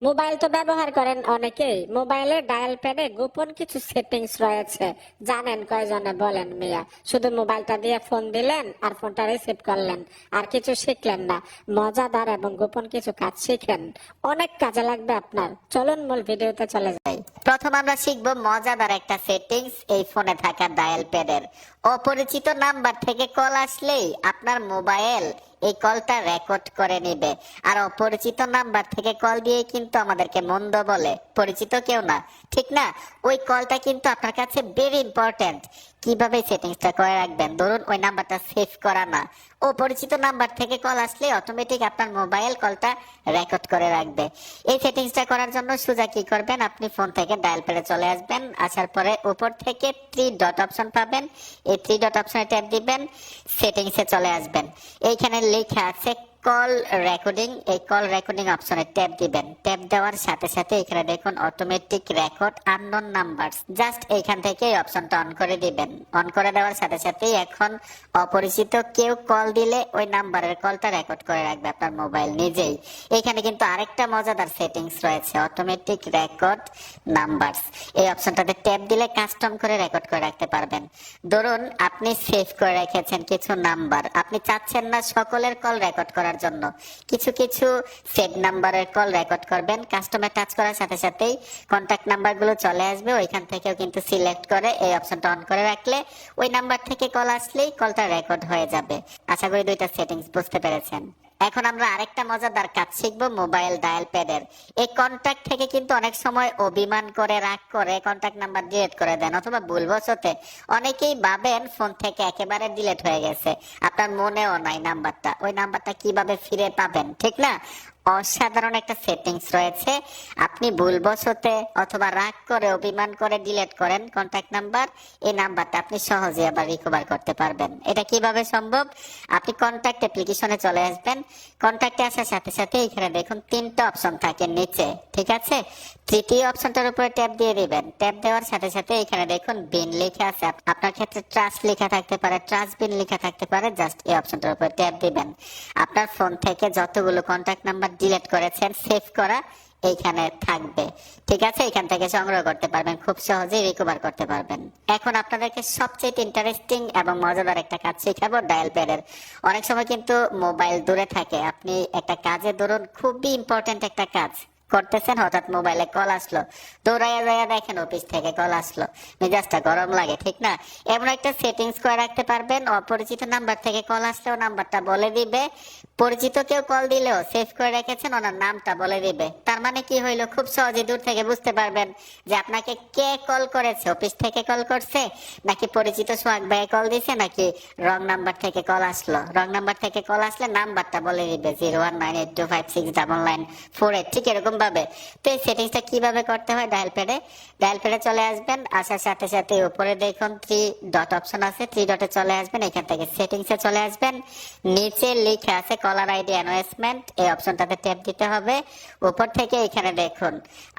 Mobile তো ব্যবহার করেন অনেকেই। মোবাইলে ডায়াল প্যাডে গোপন কিছু সেটিংস রয়েছে, জানেন কয়জনে বলেন মিয়া? শুধু মোবাইলটা দিয়ে ফোন দিলেন আর ফোনটা রিসিভ করলেন, আর কিছু শিখলেন না। মজাদার এবং গোপন কিছু কাজ শিখেন, অনেক কাজে লাগবে আপনার। চলুন মূল ভিডিওতে চলে যাই। প্রথম আমরা শিখব মজাদার একটা সেটিংস এই ফোনে থাকা ডায়াল প্যাডের। অপরিচিত নাম্বার থেকে কল আসলেই আপনার মোবাইল এই কলটা রেকর্ড করে নেবে। আর অপরিচিত নাম্বার থেকে কল দিয়ে কিন্তু আমাদেরকে মন্দ বলে, পরিচিত কেউ না, ঠিক না? ওই কলটা কিন্তু আপনার কাছে ভেরি ইম্পর্টেন্ট। কিভাবে সেটিংসটা করে রাখবেন? ধরুন ওই নাম্বারটা সেভ করা না, অপরিচিত নাম্বার থেকে কল আসলে অটোমেটিক আপনার মোবাইল কলটা রেকর্ড করে রাখবে। এই সেটিংসটা করার জন্য সোজা কি করবেন, আপনি ফোন থেকে ডায়াল প্যাডে চলে আসবেন। আসার পরে উপর থেকে 3 ডট অপশন পাবেন, এই 3 ডট অপশনে ট্যাপ দিবেন, সেটিংসে চলে আসবেন। এইখানে লেখা আছে কল রেকর্ডিং, এই কল রেকর্ডিং অপশনে ট্যাপ দিবেন। ট্যাপ দেওয়ার সাথে সাথে এখানে দেখুন automatic record unknown numbers, just এইখান থেকে এই অপশনটা অন করে দিবেন। অন করে দেওয়ার সাথে সাথে এখন অপরিচিত কেউ কল দিলে ওই নাম্বারের কলটা রেকর্ড করে রাখবে আপনার মোবাইল নিজেই। এখানে কিন্তু আরেকটা মজাদার সেটিংস রয়েছে, অটোমেটিক রেকর্ড নাম্বারস। এই অপশনটাতে ট্যাপ দিলে কাস্টম করে রেকর্ড করে রাখতে পারবেন। ধরুন আপনি সেভ করে রেখেছেন কিছু নাম্বার, আপনি চাচ্ছেন না সকলের কল রেকর্ড করার জন্য, কিছু কিছু সেভ নাম্বারের কল রেকর্ড করবেন। কাস্টমে টাচ করার সাথে সাথেই কন্টাক্ট নাম্বার গুলো চলে আসবে, ওইখান থেকেও কিন্তু সিলেক্ট করে এই অপশনটা অন করে রাখলে ওই নাম্বার থেকে কল আসলেই কলটা রেকর্ড হয়ে যাবে। আশা করি দুইটা সেটিংস বুঝতে পেরেছেন। এখন আমরা আরেকটা মজাদার কাজ শিখবো মোবাইল ডায়াল প্যাডের। এই কন্টাক্ট থেকে কিন্তু অনেক সময় অভিমান করে রাগ করে কন্টাক্ট নাম্বার ডিলিট করে দেন, অথবা ভুলবশতে। অনেকেই ভাবেন ফোন থেকে একেবারে ডিলিট হয়ে গেছে, আপনার মনেও নাই নাম্বারটা। ওই নাম্বারটা কিভাবে ফিরে পাবেন, ঠিক না? অসাধারণ একটা সেটিংস রয়েছে। আপনি ভুলবশতে অথবা রাগ করে অভিমান করে ডিলিট করেন কন্টাক্ট নাম্বার, এই নাম্বারটা আপনি সহজে আবার রিকভার করতে পারবেন। এটা কিভাবে সম্ভব? আপনি কন্টাক্ট অ্যাপ্লিকেশনে চলে আসবেন। কন্টাক্টে আসার সাথে সাথে এখানে দেখুন 3টা অপশন থাকে নিচে, ঠিক আছে? তৃতীয় অপশনটার উপরে ট্যাপ দিয়ে দিবেন। ট্যাপ দেওয়ার সাথে সাথে এখানে দেখুন বিন লেখা আছে, আপনার ক্ষেত্রে ট্রাস্ট লেখা থাকতে পারে, ট্রাস্ট বিন লেখা থাকতে পারে। জাস্ট এই অপশনটার উপরে ট্যাপ দিবেন। আপনার ফোন থেকে যতগুলো কন্টাক্ট নাম্বার ডিলিট করেছেন সেভ করা এইখানে থাকবে, ঠিক আছে? এখান থেকে সংগ্রহ করতে পারবেন, খুব সহজেই রিকভার করতে পারবেন। এখন আপনাদেরকে সবচেয়ে ইন্টারেস্টিং এবং মজাদার একটা কাজ শেখাবো ডায়াল প্যাডের। অনেক সময় কিন্তু মোবাইল দূরে থাকে, আপনি একটা কাজে ধরুন খুবই ইম্পর্টেন্ট একটা কাজ করতেছেন, হঠাৎ মোবাইলে কল আসলো, দৌড়াইয়া যাইয়া দেখেন অফিস থেকে কল আসলো, মেজাজটা গরম লাগে, ঠিক না? এমন একটা সেটিংস করে রাখতে পারবেন, অপরিচিত নাম্বার থেকে কল আসলেও নাম্বারটা বলে দিবে, পরিচিত কেউ কল দিলেও সেভ করে রেখেছেন ওনার নামটা বলে দিবে। তার মানে কি হইলো, খুব সহজে দূর থেকে বুঝতে পারবেন যে আপনাকে কে কল করেছে, অফিস থেকে কল করছে নাকি পরিচিত সোহাগ ভাই কল দিছে, নাকি রং নাম্বার থেকে কল আসলো। রং নাম্বার থেকে কল আসলে নাম্বারটা বলে দিবে 0198256994, ঠিক এরকম ভাবে। তো এই সেটিংসটা কিভাবে করতে হয়, ডায়াল প্যাডে চলে আসবেন। আসার সাথে সাথে উপরে দেখুন 3 ডট অপশন আছে, 3 ডটে চলে আসবেন। এখান থেকে সেটিংসে চলে আসবেন। নিচে লেখা আছে কলার আইডি অ্যানাউন্সমেন্ট, এই অপশনটাতে ট্যাপ দিতে হবে। উপর থেকে এখানে দেখুন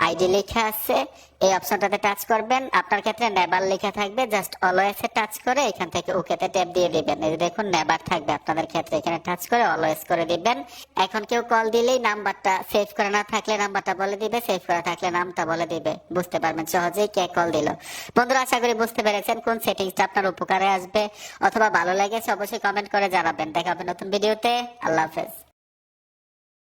আইডি লেখা আছে, এই অপশনটাতে টাচ করবেন। আপনার ক্ষেত্রে নেভার লেখা থাকবে, জাস্ট অলওয়েজে টাচ করে এখান থেকে ওকেতে ট্যাপ দিয়ে দিবেন। এই দেখুন নেভার থাকবে আপনাদের ক্ষেত্রে, এখানে টাচ করে অলওয়েজ করে দিবেন। এখন কেউ কল দিলেই নাম্বারটা সেভ করে না থাকলে নাম্বারটা বলে দিবে, সেভ করা থাকলে নামটা বলে দিবে। বুঝতে পারবেন সহজেই কে কল দিল। বন্ধুরা আশা করি বুঝতে পেরেছেন কোন সেটিংসটা আপনার উপকারে আসবে, অথবা ভালো লেগেছে অবশ্যই কমেন্ট করে জানাবেন। দেখা হবে নতুন ভিডিওতে। আল্লাহ হাফেজ।